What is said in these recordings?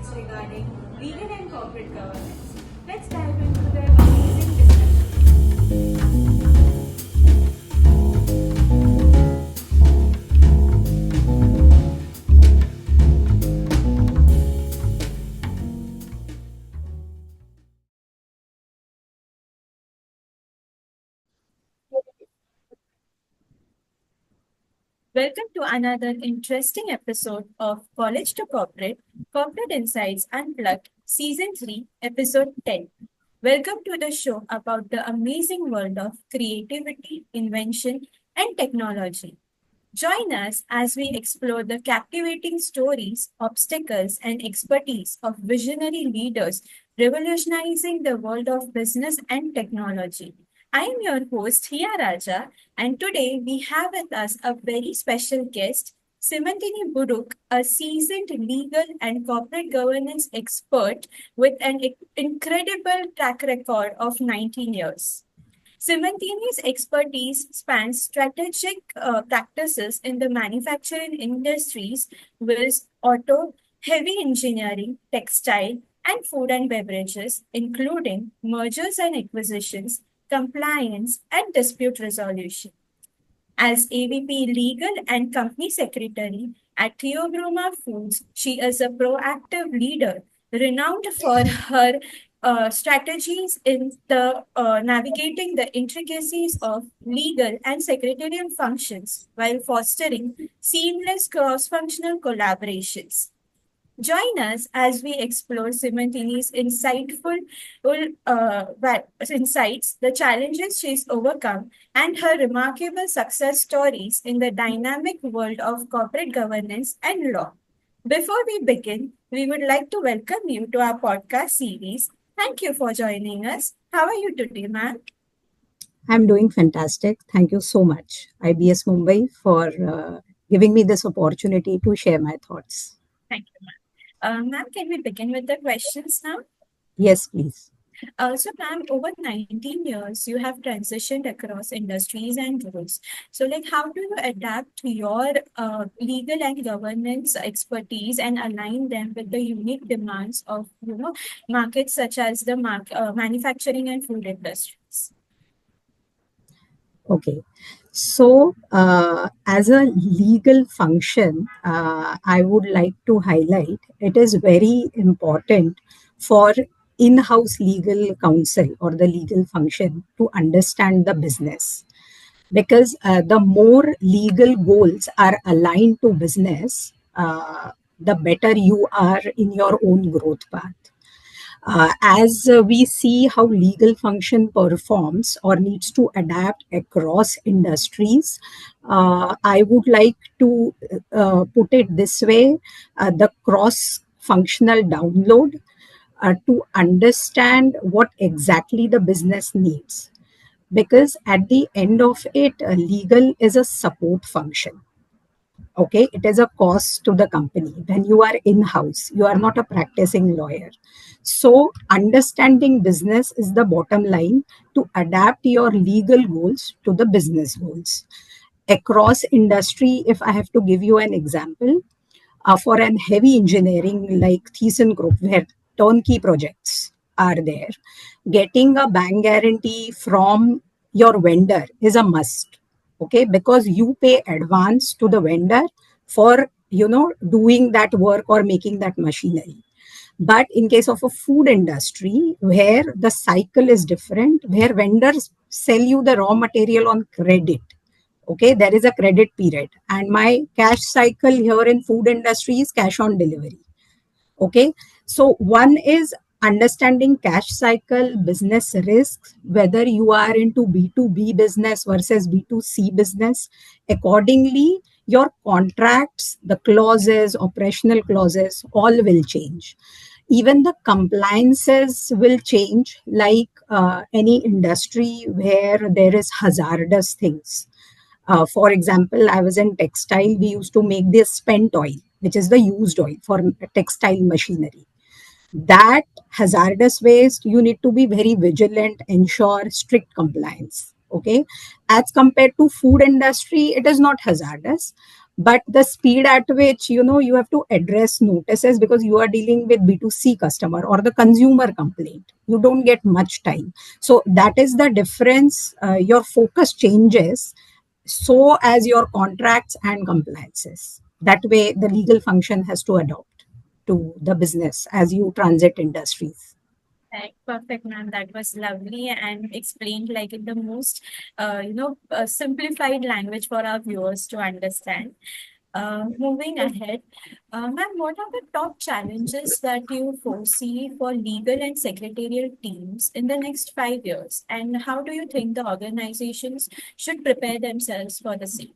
insights regarding legal and corporate governance. Let's dive into the amazing discussion. Welcome to another interesting episode of College to Corporate Insights Unplugged, Season 3, Episode 10. Welcome to the show about the amazing world of creativity, invention, and technology. Join us as we explore the captivating stories, obstacles, and expertise of visionary leaders revolutionizing the world of business and technology. I am your host, Hiya, and today we have with us a very special guest, Simantini Budukh, a seasoned legal and corporate governance expert with an incredible track record of 19 years. Simantini's expertise spans strategic practices in the manufacturing industries with auto, heavy engineering, textile, and food and beverages, including mergers and acquisitions, compliance, and dispute resolution. As AVP Legal and Company Secretary at Theobroma Foods, she is a proactive leader renowned for her strategies in the navigating the intricacies of legal and secretarial functions while fostering seamless cross-functional collaborations. Join us as we explore Simantini's insights, the challenges she's overcome, and her remarkable success stories in the dynamic world of corporate governance and law. Before we begin, we would like to welcome you to our podcast series. Thank you for joining us. How are you today, ma'am? I'm doing fantastic. Thank you so much, IBS Mumbai, for giving me this opportunity to share my thoughts. Thank you, ma'am. Ma'am, can we begin with the questions now? Yes, please. So, ma'am, over 19 years, you have transitioned across industries and roles. So, how do you adapt your legal and governance expertise and align them with the unique demands of, markets such as the manufacturing and food industries? Okay. So, as a legal function, I would like to highlight it is very important for in-house legal counsel or the legal function to understand the business, because the more legal goals are aligned to business, the better you are in your own growth path. As we see how legal function performs or needs to adapt across industries, I would like to put it this way: the cross functional download to understand what exactly the business needs. Because at the end of it, legal is a support function. Okay, it is a cost to the company. When you are in house, you are not a practicing lawyer. So understanding business is the bottom line to adapt your legal goals to the business goals across industry. If I have to give you an example, for an heavy engineering like Group, where turnkey projects are there, getting a bank guarantee from your vendor is a must. Okay, because you pay advance to the vendor for doing that work or making that machinery. But in case of a food industry, where the cycle is different, where vendors sell you the raw material on credit, okay, there is a credit period, and my cash cycle here in food industry is cash on delivery. Okay, so one is understanding cash cycle, business risks, whether you are into B2B business versus B2C business. Accordingly, your contracts, the clauses, operational clauses, all will change. Even the compliances will change, like any industry where there is hazardous things. For example, I was in textile. We used to make this spent oil, which is the used oil for textile machinery. That hazardous waste, you need to be very vigilant, ensure strict compliance. Okay, as compared to food industry, it is not hazardous, but the speed at which you have to address notices, because you are dealing with B2C customer or the consumer complaint, you don't get much time. So that is the difference. Your focus changes, so as your contracts and compliances, that way the legal function has to adopt to the business as you transit industries. Right, perfect, ma'am. That was lovely and explained like in the most, simplified language for our viewers to understand. Moving ahead, ma'am, what are the top challenges that you foresee for legal and secretarial teams in the next 5 years, and how do you think the organizations should prepare themselves for the same?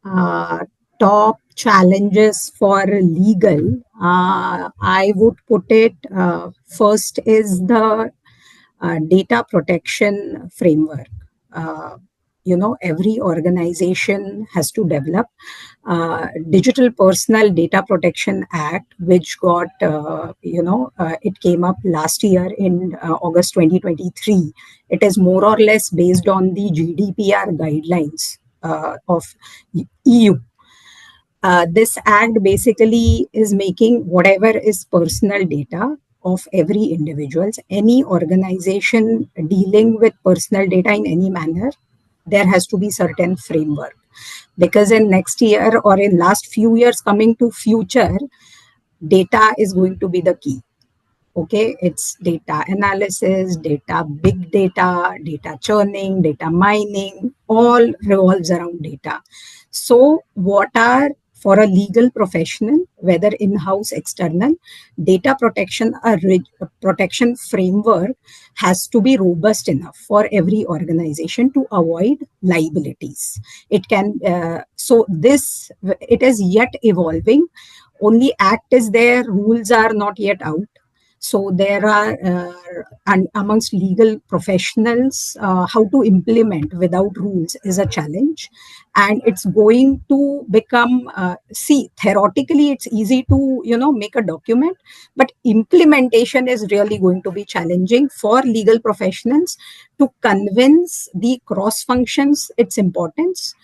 uh, Top challenges for legal, I would put it, first is the data protection framework. Uh, every organization has to develop Digital Personal Data Protection Act, which got, it came up last year in August 2023. It is more or less based on the GDPR guidelines of EU. This act basically is making whatever is personal data of every individuals, any organization dealing with personal data in any manner, there has to be certain framework, because in next year or in last few years coming to future, data is going to be the key. Okay, it's data analysis, data, big data, data churning, data mining, all revolves around data. So what are, for a legal professional, whether in-house, external, data protection, protection framework has to be robust enough for every organization to avoid liabilities. It can, so this, it is yet evolving. Only act is there, rules are not yet out. So there are, and amongst legal professionals, how to implement without rules is a challenge, and it's going to become. See, theoretically, it's easy to make a document, but implementation is really going to be challenging for legal professionals to convince the cross functions its importance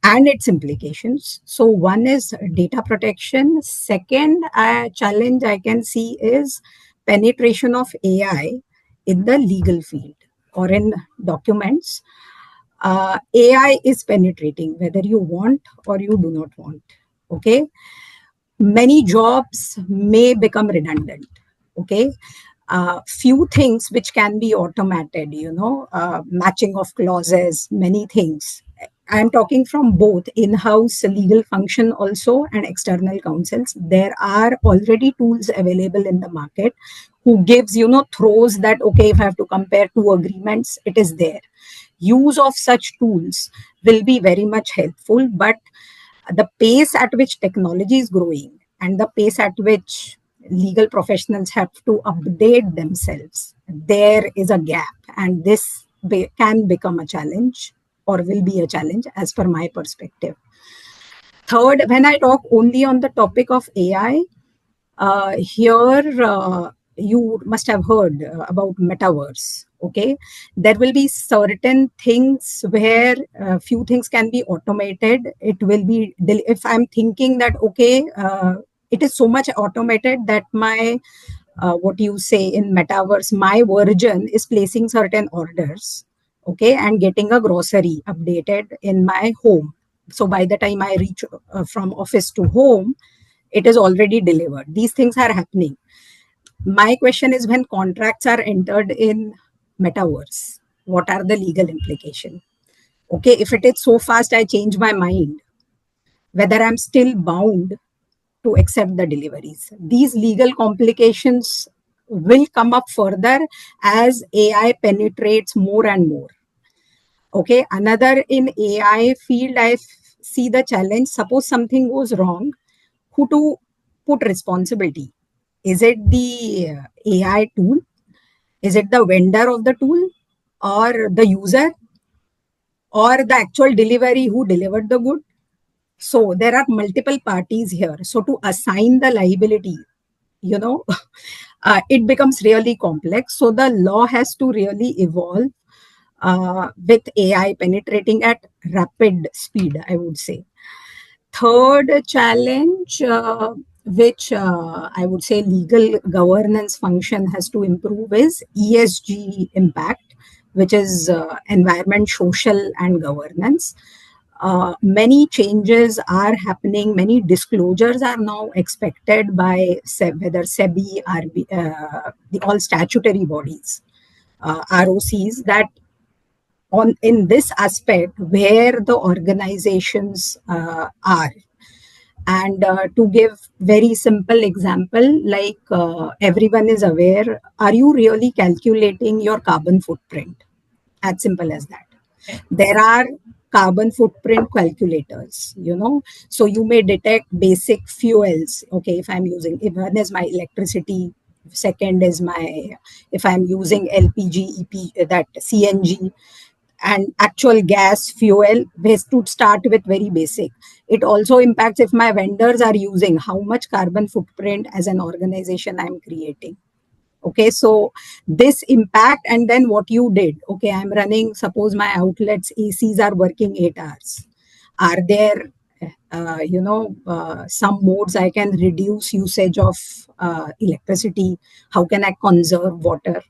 and its implications. So one is data protection. Second challenge I can see is penetration of AI in the legal field or in documents. AI is penetrating whether you want or you do not want. Okay, many jobs may become redundant. Okay, few things which can be automated, matching of clauses, many things. I'm talking from both in-house legal function also and external counsels. There are already tools available in the market who gives, throws that, okay, if I have to compare two agreements, it is there. Use of such tools will be very much helpful, but the pace at which technology is growing and the pace at which legal professionals have to update themselves, there is a gap, and this can become a challenge or will be a challenge as per my perspective. Third, when I talk only on the topic of AI, here you must have heard about metaverse. Okay, there will be certain things where few things can be automated. It will be, if I'm thinking that, okay, it is so much automated that my what you say in metaverse, my version is placing certain orders, okay, and getting a grocery updated in my home. So by the time I reach from office to home, it is already delivered. These things are happening. My question is, when contracts are entered in metaverse, what are the legal implications? Okay, if it is so fast, I change my mind, whether I'm still bound to accept the deliveries. These legal complications will come up further as AI penetrates more and more. Okay, another in AI field, see the challenge. Suppose something goes wrong, who to put responsibility? Is it the AI tool? Is it the vendor of the tool, or the user, or the actual delivery who delivered the good? So there are multiple parties here. So to assign the liability, you know, it becomes really complex. So the law has to really evolve with AI penetrating at rapid speed, I would say. Third challenge, which I would say legal governance function has to improve, is ESG impact, which is environment, social, and governance. Many changes are happening, many disclosures are now expected by whether SEBI, the all statutory bodies, ROCs, that on in this aspect where the organizations are. And to give very simple example, like everyone is aware, are you really calculating your carbon footprint? As simple as that. Right. There are carbon footprint calculators, so you may detect basic fuels. Okay, if I'm using, if one is my electricity, second is my, if I'm using LPG, that CNG, and actual gas fuel, ways to start with very basic. It also impacts if my vendors are using, how much carbon footprint as an organization I'm creating. Okay, so this impact, and then what you did. Okay, I'm running, suppose my outlets ACs are working 8 hours. Are there some modes I can reduce usage of electricity? How can I conserve water?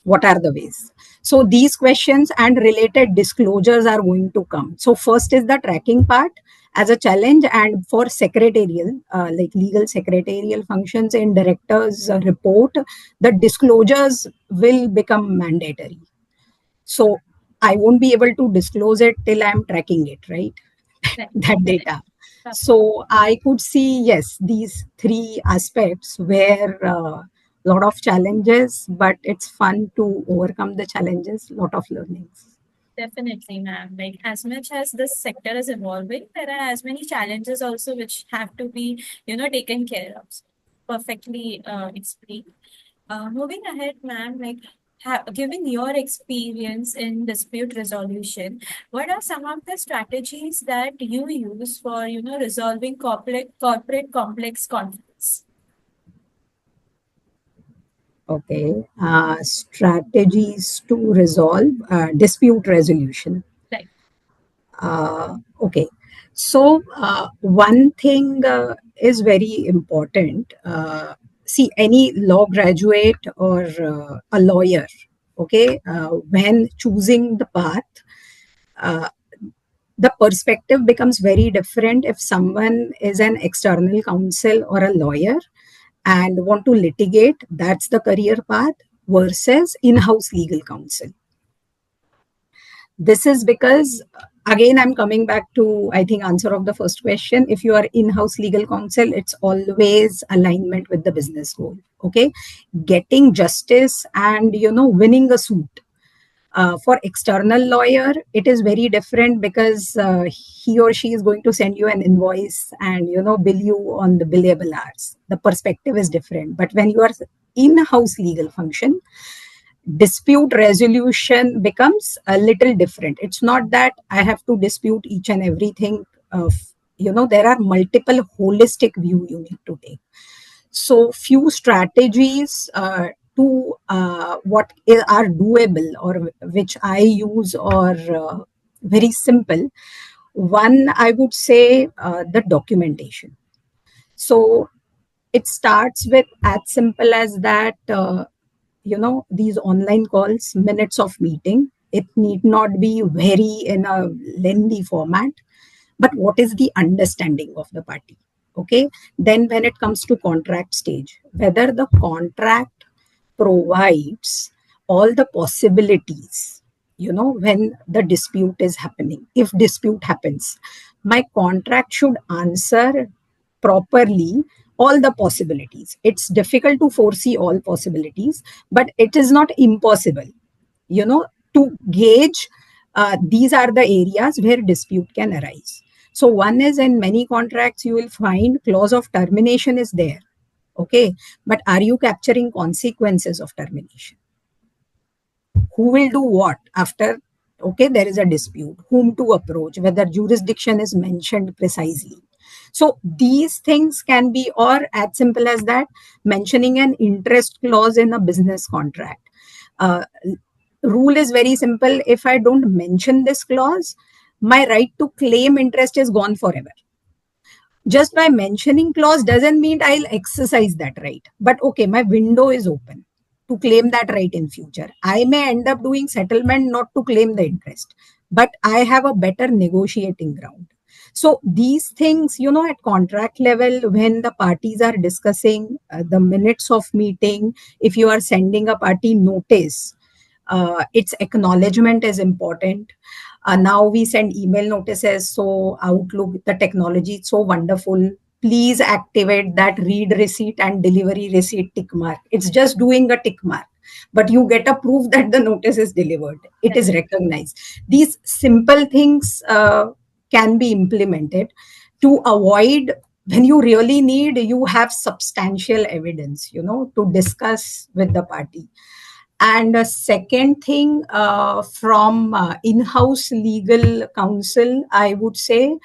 What are the ways? So these questions and related disclosures are going to come. So first is the tracking part as a challenge, and for secretarial, like legal secretarial functions in directors report, the disclosures will become mandatory. So I won't be able to disclose it till I'm tracking it, right? Right. That Correct. data. So I could see, yes, these three aspects where a lot of challenges, but it's fun to overcome the challenges, lot of learnings. Definitely, ma'am. Like as much as this sector is evolving, there are as many challenges also which have to be, taken care of. Perfectly explained. Moving ahead, ma'am, like given your experience in dispute resolution, what are some of the strategies that you use for, resolving corporate complex conflicts? Okay. Strategies to resolve dispute resolution. Right. Okay. So, one thing is very important. See, any law graduate or a lawyer, okay, when choosing the path, uh, the perspective becomes very different if someone is an external counsel or a lawyer and want to litigate, that's the career path, versus in-house legal counsel. This is because, again, I'm coming back to, I think, answer of the first question. If you are in-house legal counsel, it's always alignment with the business goal. Okay, getting justice and winning a suit. For external lawyer, it is very different because he or she is going to send you an invoice and bill you on the billable hours. The perspective is different. But when you are in-house legal function, dispute resolution becomes a little different. It's not that I have to dispute each and everything. Of there are multiple holistic view you need to take. So few strategies to what are doable or which I use, or very simple. One, I would say, the documentation. So it starts with as simple as that. These online calls, minutes of meeting, it need not be very in a lengthy format, but what is the understanding of the party? Okay, then when it comes to contract stage, whether the contract provides all the possibilities, when the dispute is happening, if dispute happens, my contract should answer properly all the possibilities. It's difficult to foresee all possibilities, but it is not impossible, you know to gauge these are the areas where dispute can arise. So one is, in many contracts you will find clause of termination is there. Okay, but are you capturing consequences of termination? Who will do what after? Okay, there is a dispute, whom to approach, whether jurisdiction is mentioned precisely. So these things can be, or as simple as that, mentioning an interest clause in a business contract. Uh, Rule is very simple. If I don't mention this clause, my right to claim interest is gone forever. Just by mentioning clause doesn't mean I'll exercise that right. But okay, my window is open to claim that right in future. I may end up doing settlement not to claim the interest, but I have a better negotiating ground. So these things, at contract level, when the parties are discussing the minutes of meeting, if you are sending a party notice, its acknowledgement is important. Now we send email notices. So Outlook, the technology, it's so wonderful. Please activate that read receipt and delivery receipt tick mark. It's just doing a tick mark, but you get a proof that the notice is delivered. It is recognized. These simple things can be implemented to avoid, when you really need, you have substantial evidence, to discuss with the party. And a second thing, from in-house legal counsel, I would say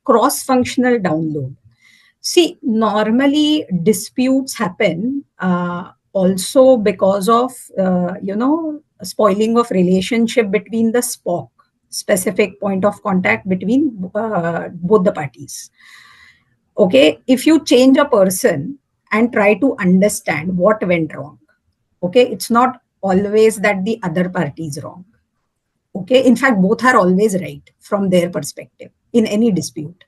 cross-functional download. See, normally disputes happen also because of, spoiling of relationship between the SPOC, specific point of contact between both the parties. Okay, if you change a person and try to understand what went wrong, okay, it's not always that the other party is wrong. Okay, in fact, both are always right from their perspective in any dispute.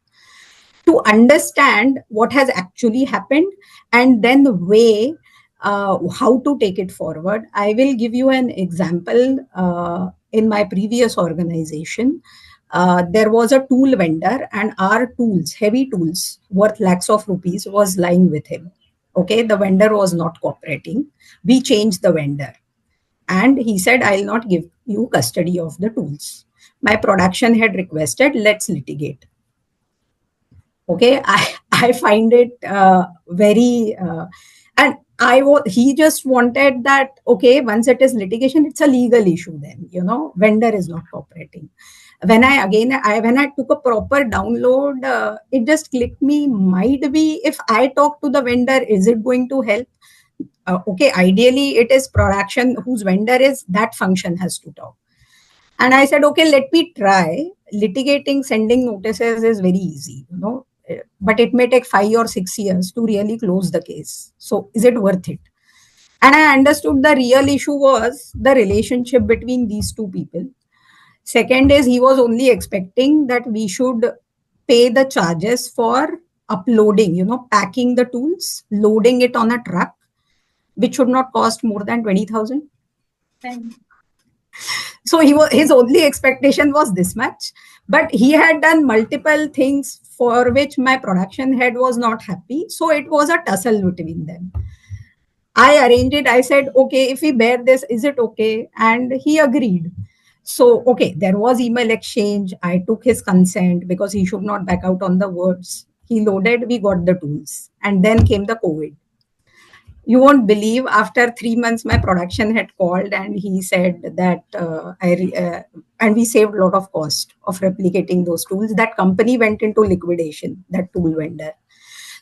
To understand what has actually happened and then weigh how to take it forward, I will give you an example. In my previous organization, there was a tool vendor, and our tools, heavy tools worth lakhs of rupees, was lying with him. Okay, the vendor was not cooperating. We changed the vendor, and he said, I'll not give you custody of the tools. My production had requested, let's litigate. Okay, I find it very and he just wanted that, okay, once it is litigation, it's a legal issue, then vendor is not cooperating. When I took a proper download, it just clicked me, might be if I talk to the vendor, is it going to help? Okay, ideally it is production whose vendor is, that function has to talk. And I said, okay, let me try. Litigating, sending notices is very easy, but it may take 5 or 6 years to really close the case. So is it worth it? And I understood the real issue was the relationship between these two people. Second is, he was only expecting that we should pay the charges for uploading, packing the tools, loading it on a truck, which should not cost more than 20,000. So his only expectation was this much, but he had done multiple things for which my production head was not happy. So it was a tussle between them. I arranged it. I said, okay, if we bear this, is it okay? And he agreed. So, okay, there was email exchange. I took his consent because he should not back out on the words. He loaded, we got the tools. And then came the COVID. You won't believe, after 3 months, my production had called and he said that and we saved a lot of cost of replicating those tools. That company went into liquidation, that tool vendor.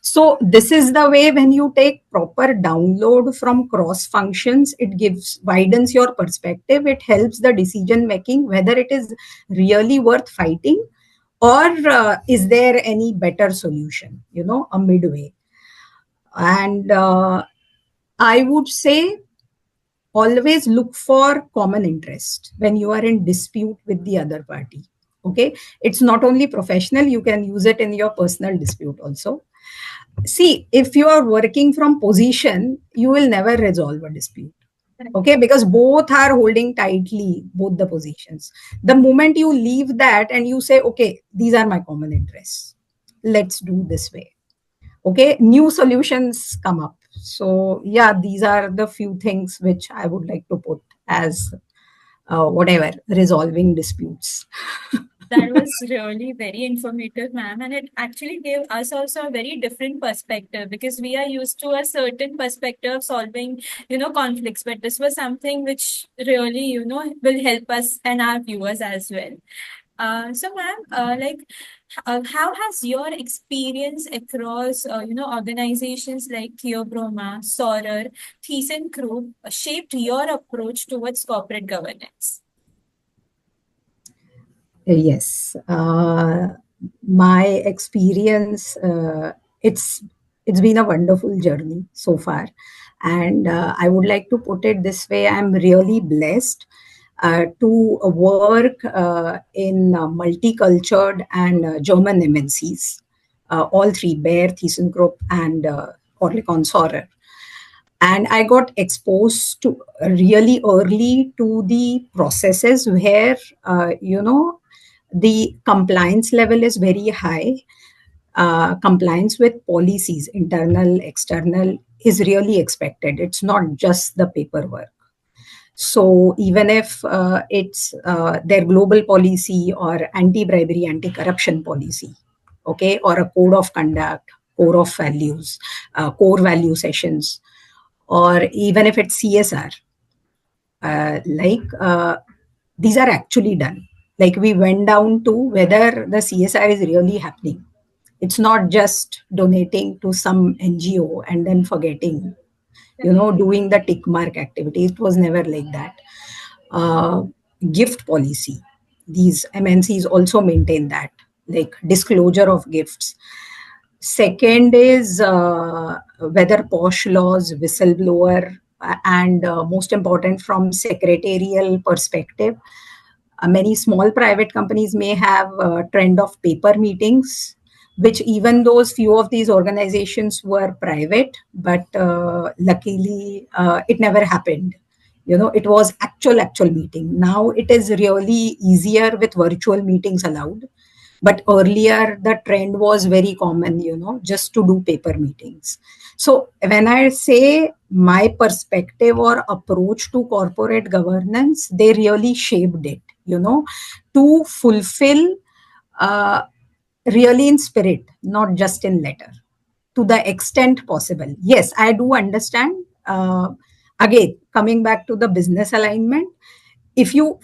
So this is the way, when you take proper download from cross functions, it widens your perspective. It helps the decision making, whether it is really worth fighting or is there any better solution, a midway. And I would say always look for common interest when you are in dispute with the other party. Okay, it's not only professional, you can use it in your personal dispute also. See, if you are working from position, you will never resolve a dispute. Okay, because both are holding tightly both the positions. The moment you leave that and you say, okay, these are my common interests, let's do this way. Okay, new solutions come up. So yeah, these are the few things which I would like to put as whatever, resolving disputes. That was really very informative, ma'am. And it actually gave us also a very different perspective, because we are used to a certain perspective of solving, conflicts. But this was something which really, will help us and our viewers as well. So, ma'am, how has your experience across, organizations like Theobroma, Sorer, ThyssenKrupp shaped your approach towards corporate governance? Yes, my experience, it's it's been a wonderful journey so far, and I would like to put it this way: I'm really blessed to work in multicultural and German MNCs, all three: Bayer, ThyssenKrupp, and Oerlikon Saurer. And I got exposed to really early to the processes where the compliance level is very high. Compliance with policies, internal, external, is really expected. It's not just the paperwork. So even if it's their global policy or anti-bribery, anti-corruption policy, okay, or a code of conduct, core of values, core value sessions, or even if it's CSR, these are actually done. Like we went down to whether the CSR is really happening. It's not just donating to some NGO and then forgetting, doing the tick mark activity. It was never like that. Uh, Gift policy. These MNCs also maintain that, like disclosure of gifts. Second is whether posh laws, whistleblower, and most important from secretarial perspective, many small private companies may have a trend of paper meetings, which even those few of these organizations were private, but luckily it never happened. It was actual meeting. Now it is really easier with virtual meetings allowed, but earlier the trend was very common, just to do paper meetings. So when I say my perspective or approach to corporate governance, they really shaped it, to fulfill, uh, really in spirit, not just in letter, to the extent possible. Yes, I do understand. Again, coming back to the business alignment, if you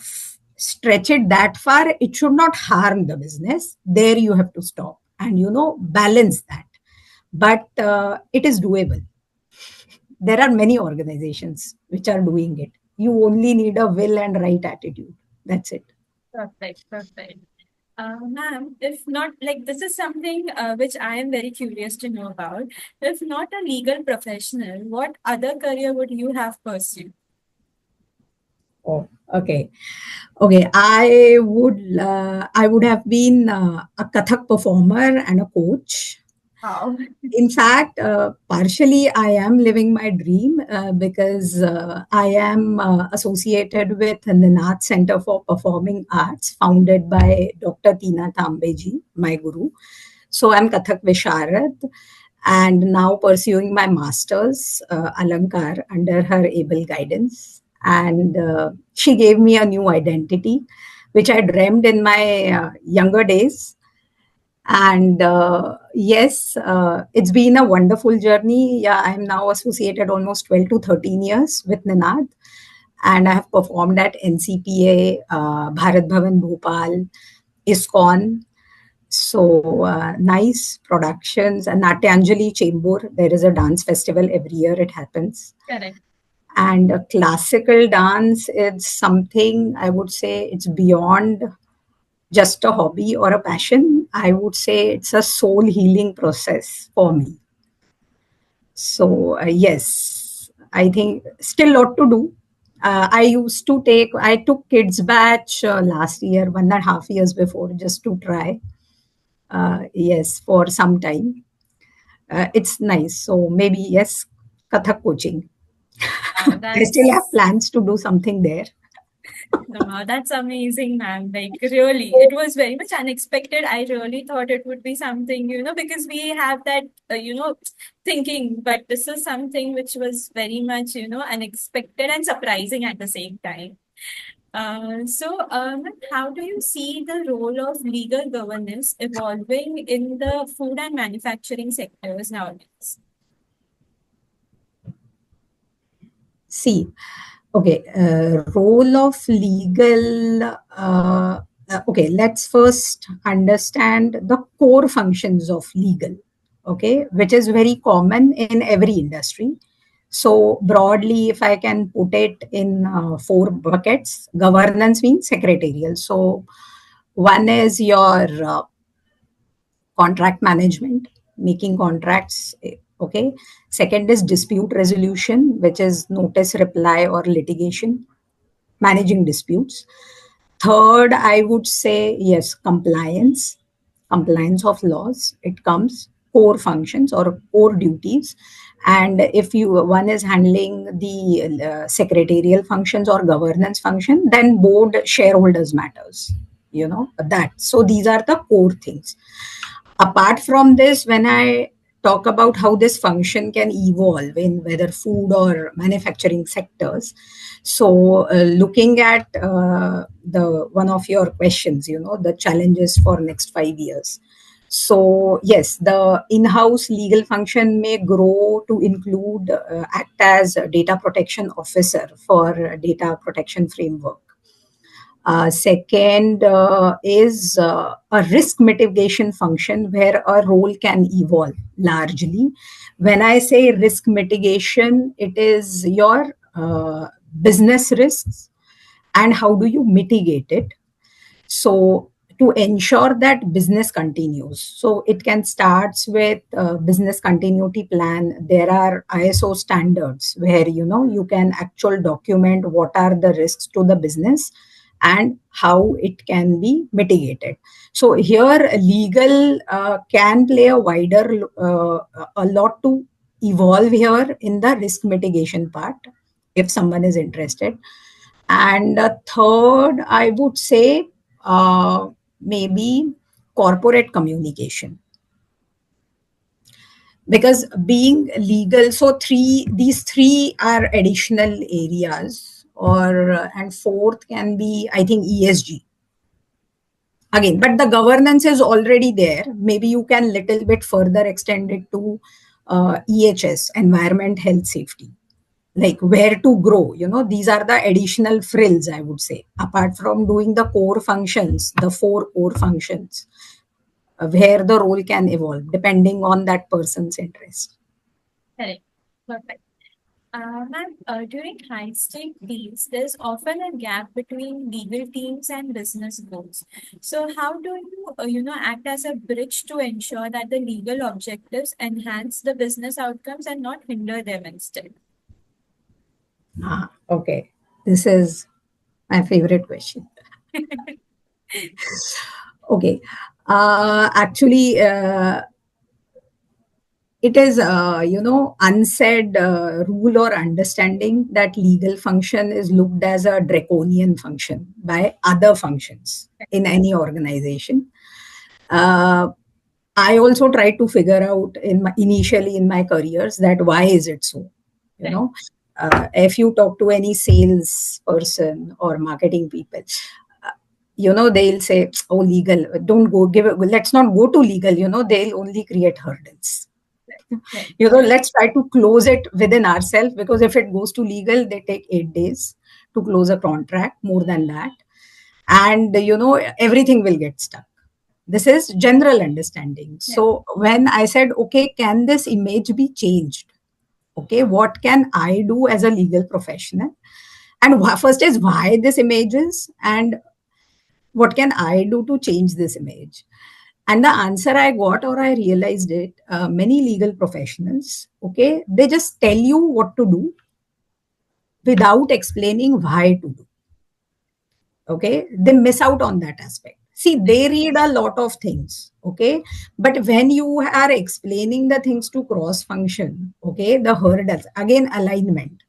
stretch it that far, it should not harm the business. There you have to stop and, balance that. But it is doable. There are many organizations which are doing it. You only need a will and right attitude. That's it. Perfect, perfect. Ma'am, if not, like, this is something which I am very curious to know about. If not a legal professional, what other career would you have pursued? Oh, okay. Okay, I would have been a Kathak performer and a coach. Wow. In fact, partially I am living my dream because I am associated with the Ninath Center for Performing Arts, founded by Dr. Tina Tambeji, my guru. So I'm Kathak Visharad and now pursuing my master's, Alankar, under her able guidance. And she gave me a new identity, which I dreamed in my younger days. And yes, it's been a wonderful journey. Yeah, I'm now associated almost 12 to 13 years with Ninad. And I have performed at NCPA, Bharat Bhavan Bhopal, ISKCON. So nice productions. And Natyanjali Chembur, there is a dance festival every year, it happens. Correct. And classical dance is something I would say it's beyond just a hobby or a passion. I would say it's a soul healing process for me. So, yes, I think still lot to do. I took kids batch last year, 1.5 years before, just to try. Yes, for some time. It's nice. So maybe, yes, Kathak coaching. Wow, I still have that's plans to do something there. Wow, that's amazing, ma'am. Like, really, it was very much unexpected. I really thought it would be something, because we have that, thinking, but this is something which was very much, unexpected and surprising at the same time. How do you see the role of legal governance evolving in the food and manufacturing sectors nowadays? See, okay, role of legal. Okay, let's first understand the core functions of legal, okay, which is very common in every industry. So, broadly, if I can put it in four buckets, governance means secretarial. So, one is your contract management, making contracts, okay. Second is dispute resolution, which is notice, reply, or litigation, managing disputes. Third, I would say, yes, compliance of laws. It comes core functions or core duties. And if you one is handling the secretarial functions or governance function, then board shareholders matters. That. So these are the core things. Apart from this, when I talk about how this function can evolve in whether food or manufacturing sectors, so looking at the one of your questions, the challenges for next 5 years. So yes, the in-house legal function may grow to include act as a data protection officer for data protection framework. Second is a risk mitigation function where a role can evolve largely. When I say risk mitigation, it is your business risks and how do you mitigate it. So to ensure that business continues, so it can start with a business continuity plan. There are ISO standards where you can actual document what are the risks to the business and how it can be mitigated. So here legal can play a wider a lot to evolve here in the risk mitigation part if someone is interested. And third, I would say maybe corporate communication, because being legal, so these three are additional areas, or and fourth can be, I think, ESG again, but the governance is already there. Maybe you can little bit further extend it to EHS, environment, health, safety, like where to grow. These are the additional frills, I would say, apart from doing the core functions, the four core functions, where the role can evolve depending on that person's interest. Correct. Perfect. Ma'am, during high-stake deals, there's often a gap between legal teams and business goals. So, how do you, act as a bridge to ensure that the legal objectives enhance the business outcomes and not hinder them instead? Okay, this is my favorite question. Okay, actually, it is unsaid rule or understanding that legal function is looked as a draconian function by other functions in any organization. uh, I also tried to figure out initially in my careers that why is it so. you know if you talk to any sales person or marketing people, uh, they'll say, oh, legal, don't go give it, let's not go to legal. They'll only create hurdles. Right. Let's try to close it within ourselves, because if it goes to legal, they take 8 days to close a contract, more than that. And everything will get stuck. This is general understanding. So when I said, okay, can this image be changed? Okay, what can I do as a legal professional? And first is why this image is, and what can I do to change this image? And the answer I got, or I realized it, many legal professionals, okay, they just tell you what to do without explaining why to do. Okay, they miss out on that aspect. See, they read a lot of things, okay, but when you are explaining the things to cross function, okay, the hurdles, again, alignment,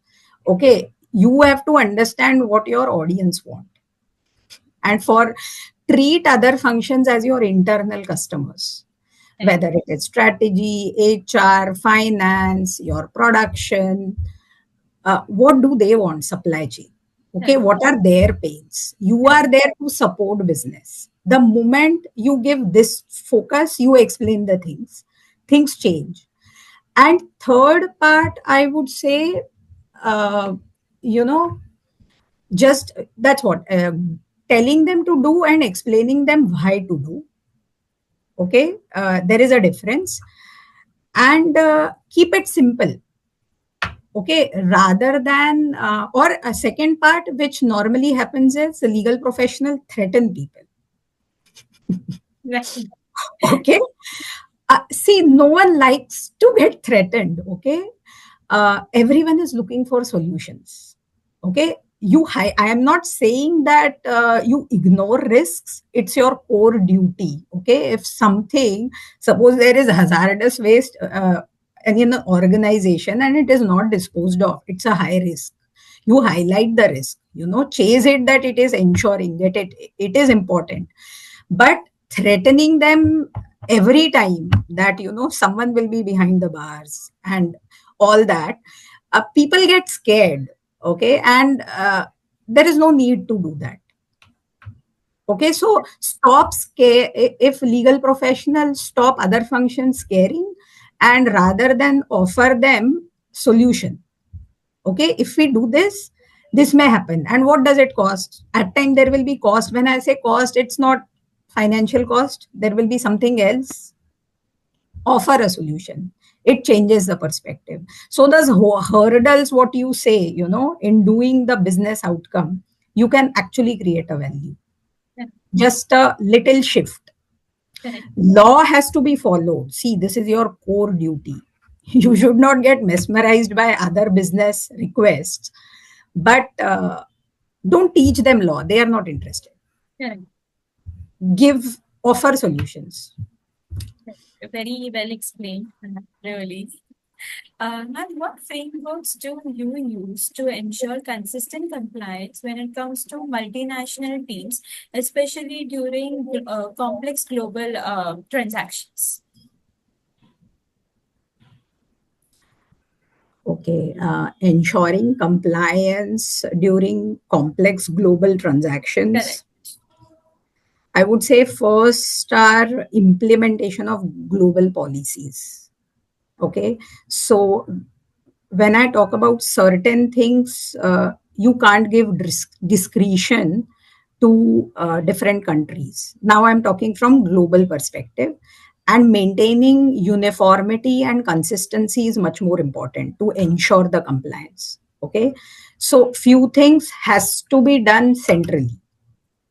okay, you have to understand what your audience want, and for treat other functions as your internal customers, whether it is strategy, HR, finance, your production. What do they want? Supply chain. Okay, what are their pains? You are there to support business. The moment you give this focus, you explain the things change. And third part, I would say, uh, you know, just that's what. telling them to do and explaining them why to do. Okay, there is a difference. And keep it simple. Okay, rather than, or a second part, which normally happens is the legal professional threaten people. Right. Okay, see, no one likes to get threatened. Okay, everyone is looking for solutions. Okay, I am not saying that you ignore risks. It's your core duty. Okay, if something, suppose there is hazardous waste in an organization and it is not disposed of, it's a high risk. You highlight the risk, chase it, that it is ensuring that it is important. But threatening them every time that someone will be behind the bars and all that, people get scared. Okay, and there is no need to do that. Okay, so stop scare. If legal professionals stop other functions scaring, and rather than offer them solution. Okay, if we do this, this may happen. And what does it cost? At time there will be cost. When I say cost, it's not financial cost. There will be something else. Offer a solution. It changes the perspective. So those hurdles, what you say, in doing the business outcome, you can actually create a value. Yeah. Just a little shift. Correct. Law has to be followed. See, this is your core duty. You should not get mesmerized by other business requests, but don't teach them law. They are not interested. Correct. Offer solutions. Very well explained, really. And what frameworks do you use to ensure consistent compliance when it comes to multinational teams, especially during complex global transactions? Okay, ensuring compliance during complex global transactions. Correct. I would say first are implementation of global policies. Okay, so when I talk about certain things, you can't give discretion to different countries. Now I'm talking from global perspective, and maintaining uniformity and consistency is much more important to ensure the compliance. Okay, so few things has to be done centrally.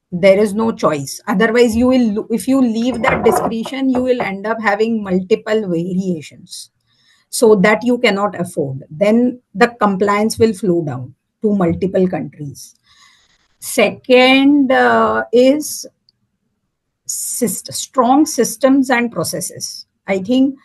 There is no choice. Otherwise, you will, if you leave that discretion, you will end up having multiple variations, so that you cannot afford. Then the compliance will flow down to multiple countries. Second is strong systems and processes. I think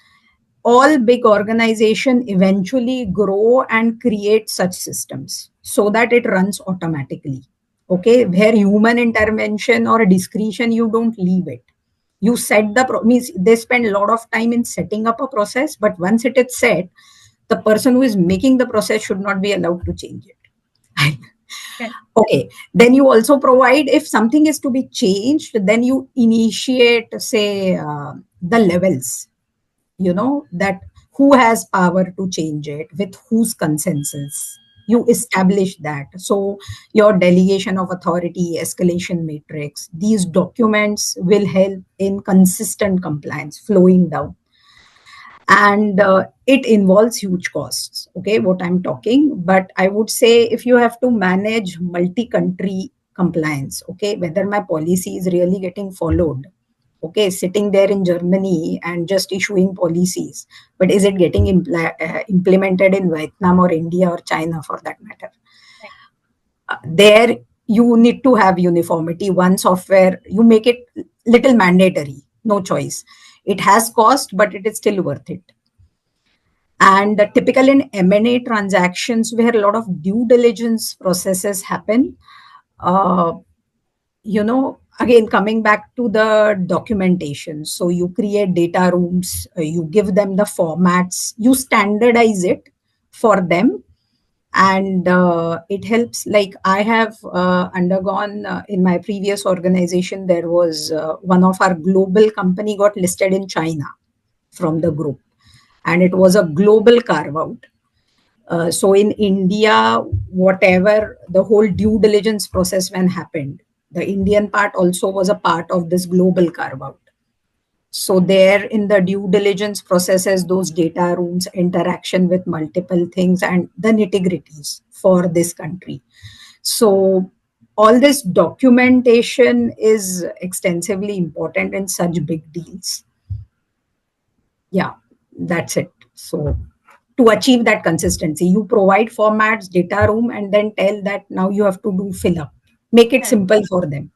all big organizations eventually grow and create such systems so that it runs automatically. Okay, where human intervention or discretion, you don't leave it. You set means they spend a lot of time in setting up a process, but once it is set, the person who is making the process should not be allowed to change it. Okay. Okay, then you also provide, if something is to be changed, then you initiate, say, the levels, that who has power to change it, with whose consensus. You establish that. So your delegation of authority, escalation matrix, these documents will help in consistent compliance flowing down. And it involves huge costs. Okay, what I'm talking, but I would say if you have to manage multi-country compliance, okay, whether my policy is really getting followed. Okay, sitting there in Germany and just issuing policies, but is it getting implemented in Vietnam or India or China, for that matter? There you need to have uniformity. One software, you make it little mandatory, no choice. It has cost, but it is still worth it. And typical in M&A transactions, where a lot of due diligence processes happen, again, coming back to the documentation. So you create data rooms, you give them the formats, you standardize it for them. And it helps. Like I have undergone in my previous organization, there was one of our global company got listed in China from the group, and it was a global carve out. So in India, whatever the whole due diligence process when happened, The Indian part also was a part of this global carve out. So there in the due diligence processes, those data rooms, interaction with multiple things and the nitty-gritties for this country. So all this documentation is extensively important in such big deals. Yeah, that's it. So to achieve that consistency, you provide formats, data room, and then tell that now you have to do fill up. Make it Correct. simple for them.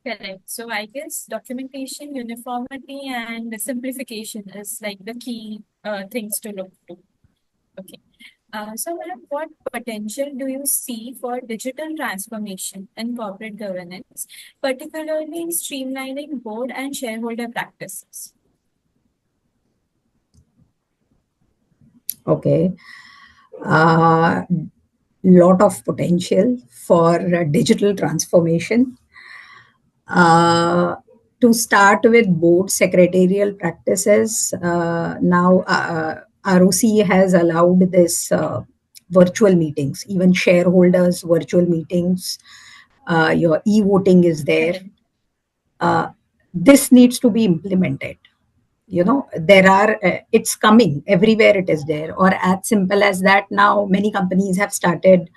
Correct. So I guess documentation, uniformity, and simplification is like the key things to look to. Okay. So, ma'am, what potential do you see for digital transformation in corporate governance, particularly in streamlining board and shareholder practices? Okay. Uh, Lot of potential for digital transformation. Uh, to start with board secretarial practices, now ROC has allowed this virtual meetings, even shareholders' virtual meetings. Your e-voting is there. Correct. Uh, this needs to be implemented. You know, there are, it's coming everywhere, it is there. Or as simple as that, now many companies have started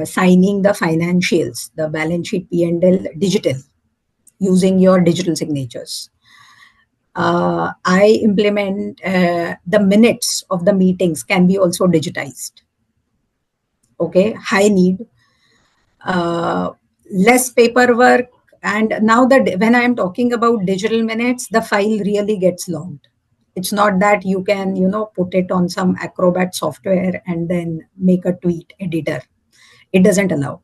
signing the financials, the balance sheet P&L digital, using your digital signatures. I implement the minutes of the meetings can be also digitized. Okay, high need, uh, less paperwork. And now that when I am talking about digital minutes, the file really gets logged. It's not that you can, put it on some Acrobat software and then make a tweet editor. It doesn't allow.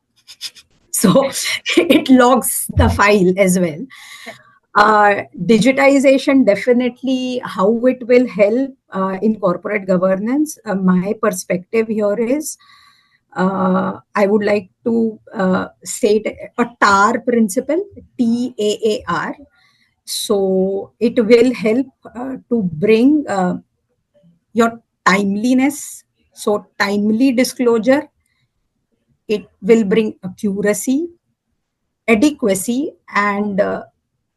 So it logs the file as well. Digitization, definitely how it will help in corporate governance. My perspective here is I would like to say a TAR principle, TAAR. So it will help to bring your timeliness. So timely disclosure, it will bring accuracy, adequacy, and are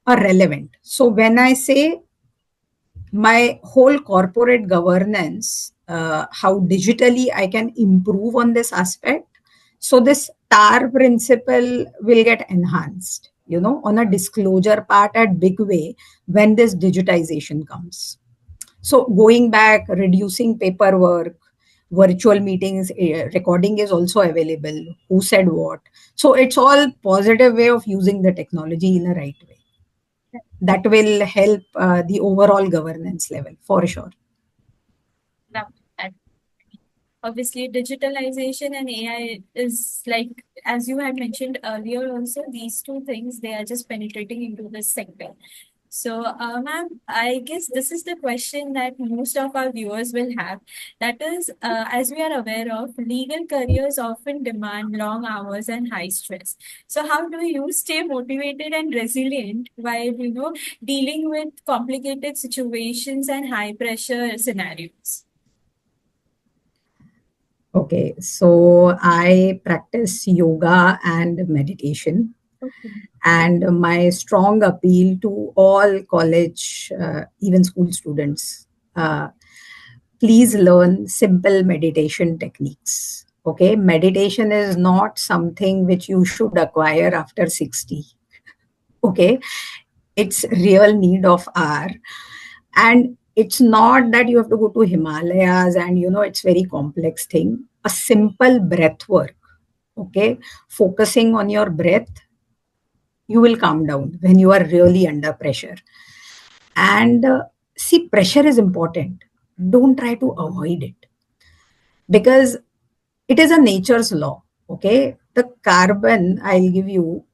relevant. So when I say my whole corporate governance, how digitally I can improve on this aspect, so this TAR principle will get enhanced, on a disclosure part at big way when this digitization comes. So going back, reducing paperwork, virtual meetings, recording is also available. Who said what? So it's all positive way of using the technology in a right way. That will help the overall governance level for sure. Now, and obviously, digitalization and AI is like, as you had mentioned earlier, also, these two things, they are just penetrating into this sector. So, ma'am, I guess this is the question that most of our viewers will have. That is, as we are aware of, legal careers often demand long hours and high stress. So, how do you stay motivated and resilient while, dealing with complicated situations and high pressure scenarios? Okay, so I practice yoga and meditation, Okay. and my strong appeal to all college, even school students, uh, please learn simple meditation techniques. Okay, meditation is not something which you should acquire after 60. Okay, it's real need of hour. And it's not that you have to go to Himalayas and it's very complex thing. A simple breath work, okay, focusing on your breath, you will calm down when you are really under pressure. And see, pressure is important. Don't try to avoid it, because it is a nature's law. Okay, the carbon I'll give you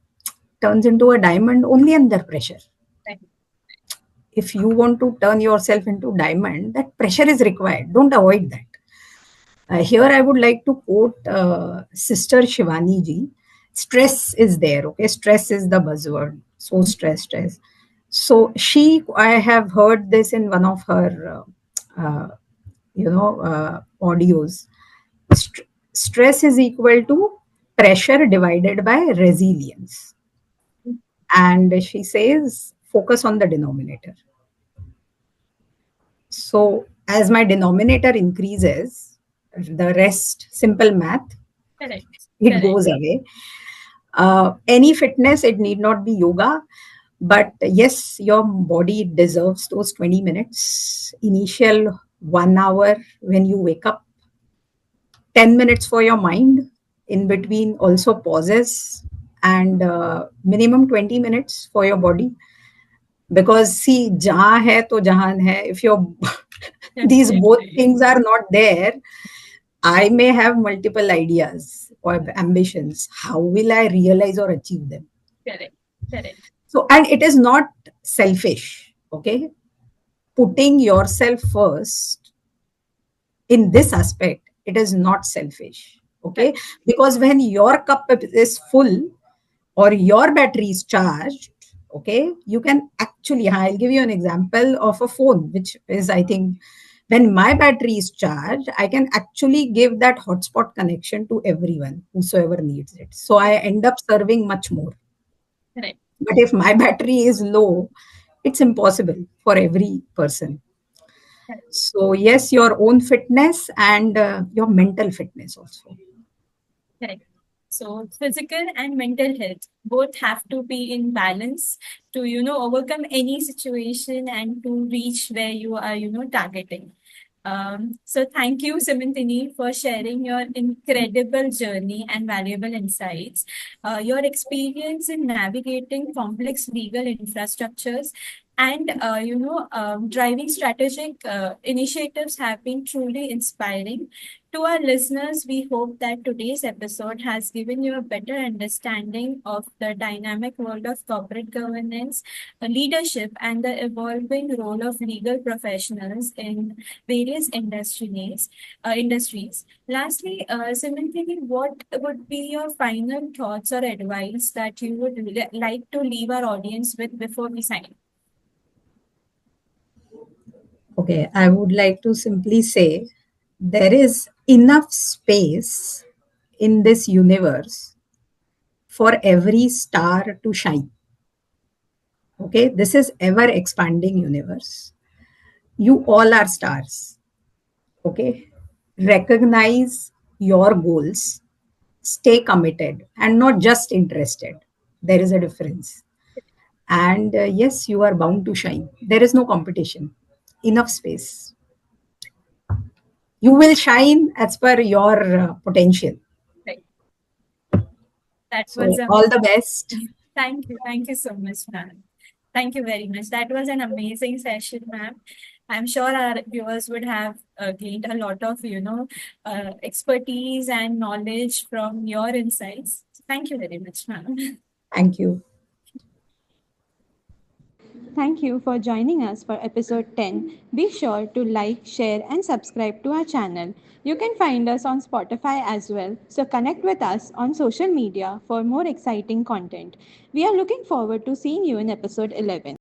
turns into a diamond only under pressure. Right. If you want to turn yourself into diamond, that pressure is required. Don't avoid that. Here I would like to quote Sister Shivani ji. Stress is there. Okay, stress is the buzzword. So stress. So I have heard this in one of her audios. Stress is equal to pressure divided by resilience. And she says, focus on the denominator. So, as my denominator increases, the rest, simple math, Correct. it Correct. goes away. Any fitness, it need not be yoga, but yes, your body deserves those 20 minutes, initial 1 hour when you wake up, 10 minutes for your mind, in between also pauses, and minimum 20 minutes for your body. Because see, jahan hai to jahan hai. If your these both Definitely. things are not there, I may have multiple ideas or ambitions. How will I realize or achieve them? Correct. Correct. So, and it is not selfish, okay? Putting yourself first in this aspect, it is not selfish, okay? Correct. Because when your cup is full or your battery is charged, okay, you can actually, I'll give you an example of a phone, which is, I think, when my battery is charged, I can actually give that hotspot connection to everyone, whosoever needs it. So I end up serving much more. Correct. But if my battery is low, it's impossible for every person. Correct. So, yes, your own fitness and your mental fitness also. Correct. So physical and mental health both have to be in balance to, overcome any situation and to reach where you are, targeting. So thank you, Simantini, for sharing your incredible journey and valuable insights. Your experience in navigating complex legal infrastructures and driving strategic initiatives have been truly inspiring. To our listeners, we hope that today's episode has given you a better understanding of the dynamic world of corporate governance, leadership, and the evolving role of legal professionals in various industries. Lastly, Simantini, what would be your final thoughts or advice that you would like to leave our audience with before we sign? Okay, I would like to simply say there is enough space in this universe for every star to shine. Okay, this is ever expanding universe. You all are stars. Okay, recognize your goals, stay committed, and not just interested. There is a difference. And yes, you are bound to shine. There is no competition. Enough space. You will shine as per your potential. Right. That was So, a all the best. thank you. Thank you so much, ma'am. Thank you very much. That was an amazing session, ma'am. I'm sure our viewers would have gained a lot of, expertise and knowledge from your insights. Thank you very much, ma'am. Thank you. Thank you for joining us for episode 10. Be sure to like, share, and subscribe to our channel. You can find us on Spotify as well, so connect with us on social media for more exciting content. We are looking forward to seeing you in episode 11.